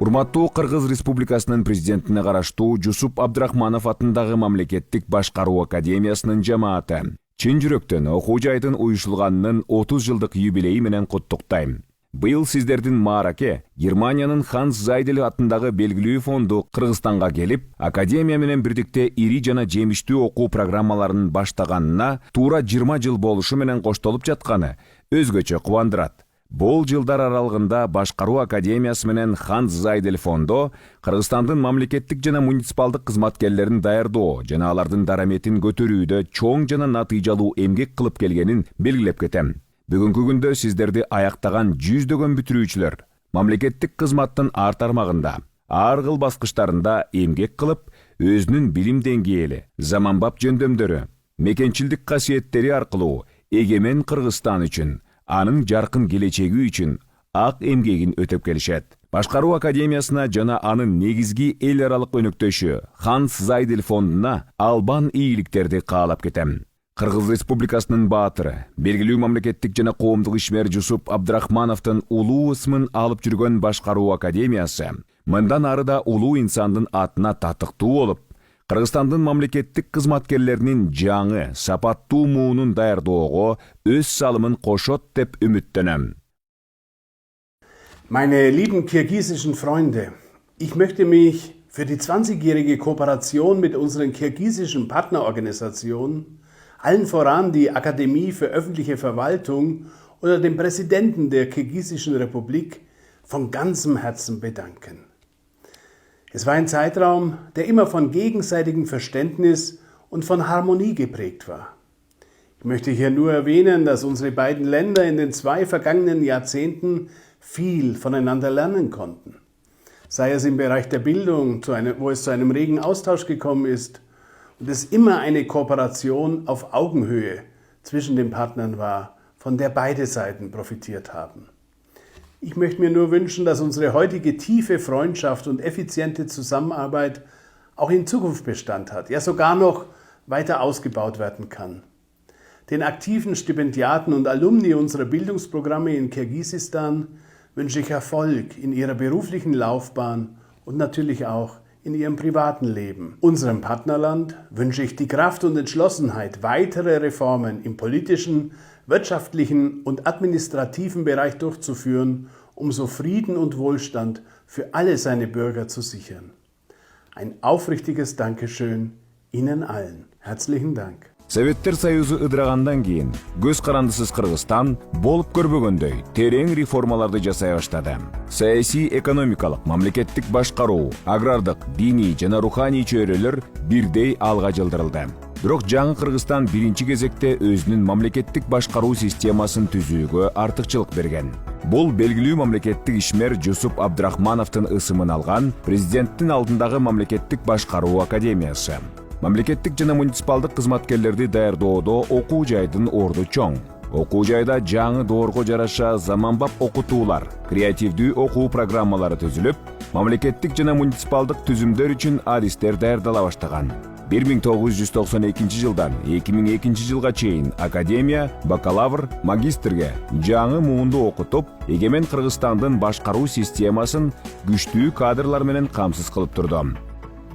Урматтуу Кыргыз Республикасынын президентине караштуу Жусуп Абдрахманов атындагы мамлекеттик башкаруу академиясынын жамааты чын жүрөктөн окуу жайдын уюшулганынын 30 жылдык юбилейи менен куттуктайм. Быйыл сиздердин маараке Германиянын Ханс Зайдель атындагы белгилүү фонду Кыргызстанга келип, академия менен бирдикте ири жана жемиштүү окуу программаларын баштаганына туура 20 жыл болушу менен коштолуп жатканы өзгөчө кубандырат. Бул жылдар аралыгында башкаруу академиясы менен Ханс Зайдель фонду Кыргызстандын мамлекеттик жана муниципалдык кызматкерлерин даярдоо жана алардын дараметин көтөрүүдө чоң жана натыйжалуу эмгек кылып келгенин белгилеп кетем. Бүгүнкү күндө сиздерди аяктаган жүздөгөн бүтүрүүчүлөр мамлекеттик кызматтын ар тармагында, ар кыл баскычтарында эмгек кылып, өзүнүн билим деңгээли, заманбап жөндөмдөрү, мекенчилдик касиеттери аркылуу эгемен Кыргызстан үчүн, анын жаркын келечеги үчүн ак эмгегин өтөп келишет. Башкаруу академиясына жана анын негизги эл аралык өнөктөшү Ханс Зайдель фондуна албан ийгиликтерди каалап кетем. Кыргыз Республикасынын баатыры, белгилүү мамлекеттик жана коомдук ишмер Жусуп Абдрахмановдун улуу ысмын алып жүргөн башкаруу академиясы мындан ары да улуу инсандын атына татыктуу болуп, Кыргызстандын мамлекеттик кызматкерлеринин жаңы, сапаттуу муунун даярдоого өз салымын кошот деп үмүттөнөм. Meine lieben kirgisischen Freunde, ich möchte mich für die 20-jährige Kooperation mit unseren kirgisischen Partnerorganisationen, allen voran die Akademie für öffentliche Verwaltung oder dem Präsidenten der Kirgisischen Republik, von ganzem Herzen bedanken. Es war ein Zeitraum, der immer von gegenseitigem Verständnis und von Harmonie geprägt war. Ich möchte hier nur erwähnen, dass unsere beiden Länder in den 2 vergangenen Jahrzehnten viel voneinander lernen konnten. Sei es im Bereich der Bildung, wo es zu einem regen Austausch gekommen ist, und es immer eine Kooperation auf Augenhöhe zwischen den Partnern war, von der beide Seiten profitiert haben. Ich möchte mir nur wünschen, dass unsere heutige tiefe Freundschaft und effiziente Zusammenarbeit auch in Zukunft Bestand hat, ja sogar noch weiter ausgebaut werden kann. Den aktiven Stipendiaten und Alumni unserer Bildungsprogramme in Kirgisistan wünsche ich Erfolg in ihrer beruflichen Laufbahn und natürlich auch in ihrem privaten Leben. Unserem Partnerland wünsche ich die Kraft und Entschlossenheit, weitere Reformen im politischen, wirtschaftlichen und administrativen Bereich durchzuführen, um so Frieden und Wohlstand für alle seine Bürger zu sichern. Ein aufrichtiges Dankeschön Ihnen allen. Herzlichen Dank. Советтер Союзу ыдырагандан кийин көз карандысыз Кыргызстан болуп көрбөгөндөй терең реформаларды жасай баштады. Саясий, экономикалык, мамлекеттик башкаруу, агрардык, диний жана руханий чөйрөлөр бирдей алга жылдырылды. Бирок жаңы Кыргызстан биринчи кезекте өзүнүн мамлекеттик башкаруу системасын түзүүгө артыкчылык берген. Бул белгилүү мамлекеттик ишмер Жусуп Абдрахмановдун ысымын алган президенттин алдындагы мамлекеттик башкаруу академиясы. Мамлекеттик жана муниципалдык кызматкерлерди даярдоодо окуу жайдын орду чоң. Окуу жайда жаңы доорго жараша заманбап окутуулар, креативдүү окуу программалары түзүлүп, мамлекеттик жана муниципалдык түзүмдөр үчүн адистер даярдала баштаган. 1992 жылдан 2002 жылга чейин академия бакалавр, магистрге жаңы муунду окутуп, эгемен Кыргызстандын башкаруу системасын күчтүү кадрлар менен камсыз кылып турду.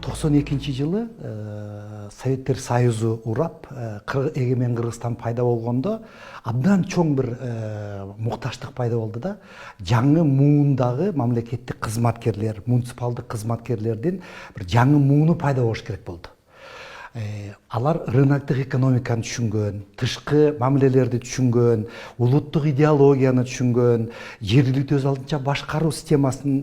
92 жылы Советтер Союзу урап, эгемен Кыргызстан пайда болгондо абдан чоң бир мукташтык пайда болду да. Жаңы муундагы мамлекеттик кызматкерлер, муниципалдык кызматкерлердин бир жаңы мууну пайда болуш керек болду. Алар рыноктук экономиканы түшүнгөн, тышкы мамилелерди түшүнгөн, улуттук идеологияны түшүнгөн, жергиликтүү өз алдынча башкаруу системасын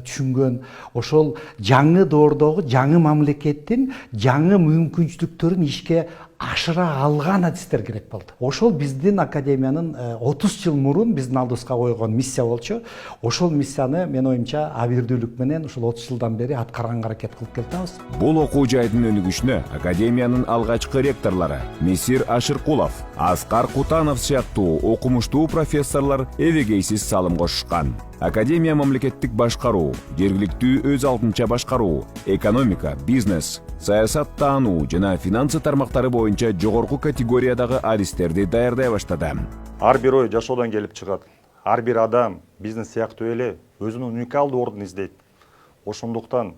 түшүнгөн, ошол жаңы доордогу жаңы мамлекеттин жаңы мүмкүнчүлүктөрүн ишке ашыра алган адистер керек болду. Ошол биздин академиянын 30 жыл мурун биздин алдыбызга койгон миссия болчу. Ошол миссияны мен оюмча абийирдүүлүк менен ушул 30 жылдан бери аткарганга аракет кылып келатабыз. Бул окуу жайдын өнүгүшүнө академиянын алгачкы ректорлору Месир Ашыркулов, Аскар Кутанов сыяктуу окумуштуу профессорлор эбегейсиз салым кошушкан. Академия мамлекеттик башкаруу, жергиликтүү өз алдынча башкаруу, экономика, бизнес, саясат таануу жана финансы тармактары боюнча жогорку категориядагы адистерди даярдай баштады. Ар бир ой жашоодон келип чыгат. Ар бир адам бизнес сыяктуу эле өзүнүн уникалдуу ордун издейт. Ошондуктан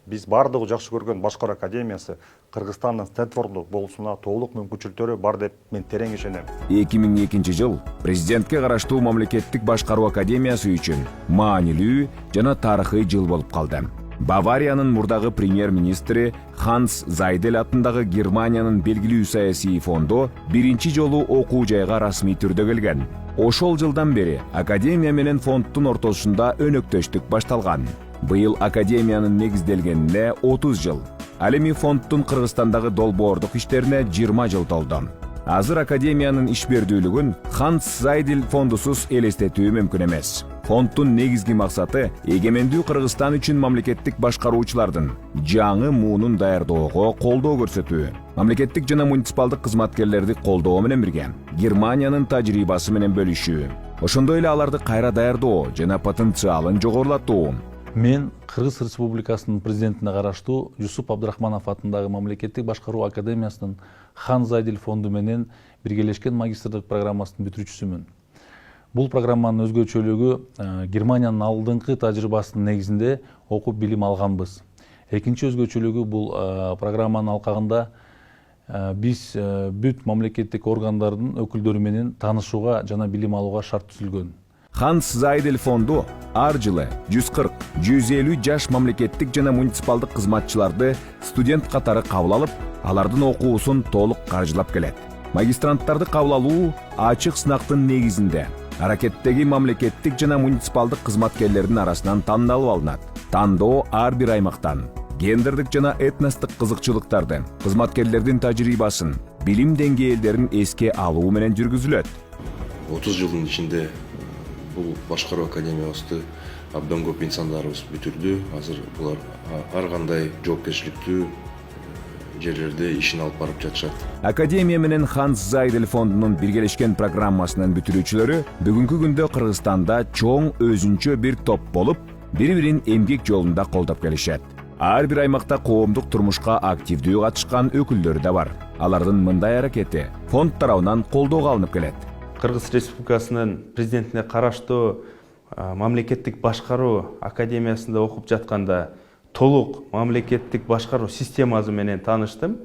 биз бардыгы жакшы көргөн Башкаруу академиясы Кыргызстандын Стэнфорддук болушуна толук мүмкүнчүлүктөрү бар деп мен терең ишенем. 2002 жыл президентке караштуу мамлекеттик башкаруу академиясы үчүн маанилүү жана тарыхый жыл болуп калды. Бавариянын мурдагы премьер-министри Ханс Зайдель атындагы Германиянын белгилүү саясий фонду биринчи жолу окуу жайга расмий түрдө келген. Ошол жылдан бери академия менен фонддун ортосунда өнөктөштүк башталган. Быйыл академиянын негизделгенине 30 жыл. Ал эми фонддун Кыргызстандагы долбоордук иштерине 20 жыл толду. Азыр академиянын ишбердүүлүгүн Ханс Зайдель фондусуз элестетүү мүмкүн эмес. Фонддун негизги максаты эгемендүү Кыргызстан үчүн мамлекеттик башкаруучулардын жаңы муунун даярдоого колдоо көрсөтүү, мамлекеттик жана муниципалдык кызматкерлерди колдоо менен бирге Германиянын тажрыйбасы менен бөлүшүү, ошондой эле аларды кайра даярдоо жана потенциалын жогорулатуу. Мен Кыргыз Республикасынын президентине караштуу Жусуп Абдрахманов атындагы мамлекеттик башкаруу академиясынын Хан Зайдель фонду менен биргелешкен магистрдык программасынын бүтүрүүчүсүмүн. Бул программанын өзгөчөлүгү Германиянын алдыңкы тажрыйбасынын негизинде окуп билим алганбыз. Экинчи өзгөчөлүгү бул программанын алкагында биз бүт мамлекеттик органдардын өкүлдөрү менен таанышууга жана билим алууга шарт түзүлгөн. Ханс Зайдель фонду ар жылы 140-150 жаш мамлекеттик жана муниципалдык кызматчыларды студент катары кабыл алып, алардын окуусун толук каржылап келет. Магистранттарды кабыл алуу ачык сынактын негизинде аракеттеги мамлекеттик жана муниципалдык кызматкерлердин арасынан тандалып алынат. Тандоо ар бир аймактан гендердик жана этностук кызыкчылыктарды, кызматкерлердин тажрыйбасын, билим деңгээлдерин эске алуу менен жүргүзүлөт. 30 жылдын ичинде бул башкаруу академиябызды абдан көп инсандарыбыз бүтүрдү. Азыр булар ар кандай жоопкерчиликтүү жерлерде ишин алып барып жатышат. Академия менен Ханс Зайдель фондунун биргелешкен программасынын бүтүрүүчүлөрү бүгүнкү күндө Кыргызстанда чоң өзүнчө бир топ болуп, бири-бирин эмгек жолунда колдоп келишет. Ар бир аймакта коомдук турмушка активдүү катышкан өкүлдөрү да бар. Алардын мындай аракети фонд тарабынан колдоого алынып келет. Кыргыз Республикасынын президентине караштуу мамлекеттик башкаруу академиясында окуп жатканда толук мамлекеттик башкаруу системасы менен тааныштым.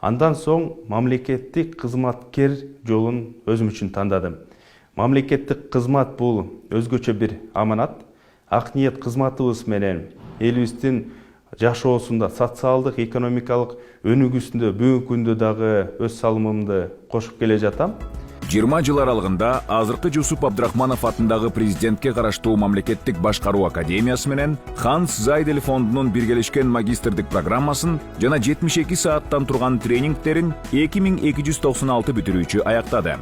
Андан соң мамлекеттик кызматкер жолун өзүм үчүн тандадым. Мамлекеттик кызмат бул өзгөчө бир аманат. Ак ниет кызматыбыз менен элибиздин жашоосунда социалдык, экономикалык өнүгүүсүндө бүгүнкү күндө дагы өз салымымды кошуп келе жатам. 20 жыл аралыгында азыркы Жусуп Абдрахманов атындагы президентке караштуу мамлекеттик башкаруу академиясы менен Ханс Зайдель фондунун биргелешкен магистрдык программасын жана 72 сааттан турган тренингтерин 2296 бүтүрүүчү аяктады.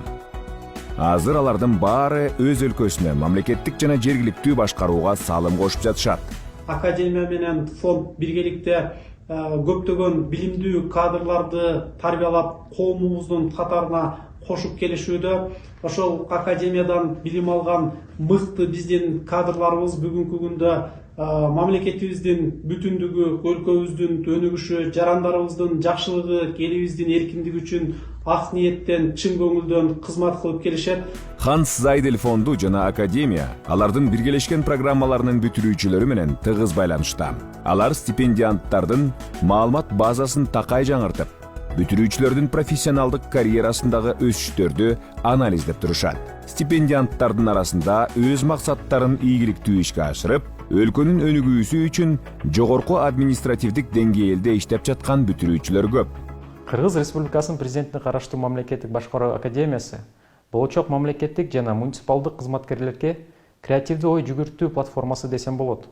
Азыр алардын баары өз өлкөсүнө мамлекеттик жана жергиликтүү башкарууга салым кошуп жатышат. Академия менен фонд биргеликте көптөгөн билимдүү кадрларды тарбиялап коомубуздун катарына кошуп келишүүдө. Ошол академиядан билим алган мыкты биздин кадрларыбыз бүгүнкү күндө мамлекетибиздин бүтүндүгү, өлкөбүздүн өнүгүшү, жарандарыбыздын жакшылыгы, элибиздин эркиндиги үчүн ак ниеттен, чын көңүлдөн кызмат кылып келишет. Ханс Зайдель фонду жана академия алардын биргелешкен программаларынын бүтүрүүчүлөрү менен тыгыз байланышта. Алар стипендианттардын маалымат базасын такай жаңыртып, бүтүрүүчүлөрдүн профессионалдык карьерасындагы өсүштөрдү анализдеп турушат. Стипендианттардын арасында өз максаттарын ийгиликтүү ишке ашырып, өлкөнүн өнүгүүсү үчүн жогорку административдик деңгээлде иштеп жаткан бүтүрүүчүлөр көп. Кыргыз Республикасынын президентине караштуу мамлекеттик башкаруу академиясы болочок мамлекеттик жана муниципалдык кызматкерлерге креативдүү ой жүгүртүү платформасы десем болот.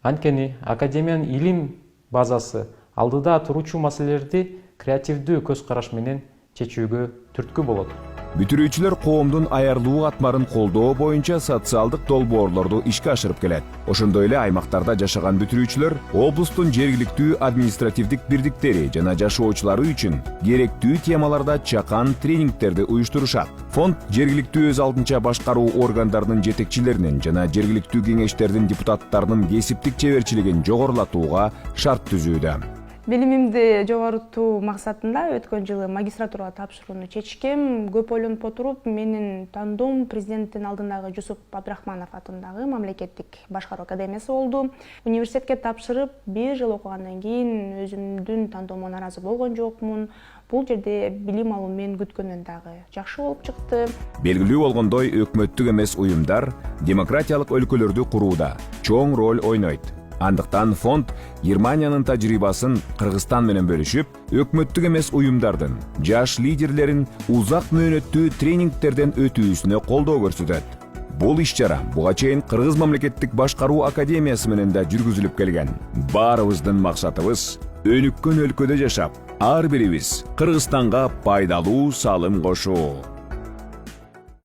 Анткени академиянын илим базасы алдыда туручу маселелерди креативдүү көз караш менен чечүүгө түрткү болот. Бүтүрүүчүлөр коомдун аярлуу катмарын колдоо боюнча социалдык долбоорлорду ишке ашырып келет. Ошондой эле аймактарда жашаган бүтүрүүчүлөр облустун жергиликтүү административдик бирдиктери жана жашоочулары үчүн керектүү темаларда чакан тренингтерди уюштурушат. Фонд жергиликтүү өз алдынча башкаруу органдарынын жетекчилеринин жана жергиликтүү кеңештердин депутаттарынын кесиптик чеберчилигин жогорулатууга шарт түзүүдө. Билимимди жогорутуу максатында өткөн жылы магистратурага тапшырууну чечкем. Көп ойлонуп отуруп, менин тандоом президенттин алдындагы Жусуп Абдрахманов атындагы мамлекеттик башкаруу академиясы болду. Университетке тапшырып, 1 жыл окугандан кийин өзүмдүн тандоомо нааразы болгон жокмун. Бул жерде билим алуу мен күткөндөн дагы жакшы болуп чыкты. Белгилүү болгондой, өкмөттүк эмес уюмдар демократиялык өлкөлөрдү курууда чоң роль ойнойт. Андыктан фонд Германиянын тажрыйбасын Кыргызстан менен бөлүшүп, өкмөттүк эмес уюмдардын жаш лидерлерин узак мөөнөттүү тренингтерден өтүүсүнө колдоо көрсөтөт. Бул иш-чара буга чейин Кыргыз мамлекеттик башкаруу академиясы менен да жүргүзүлүп келген. Баарыбыздын максатыбыз өнүккөн өлкөдө жашап, ар бирибиз Кыргызстанга пайдалуу салым кошуу.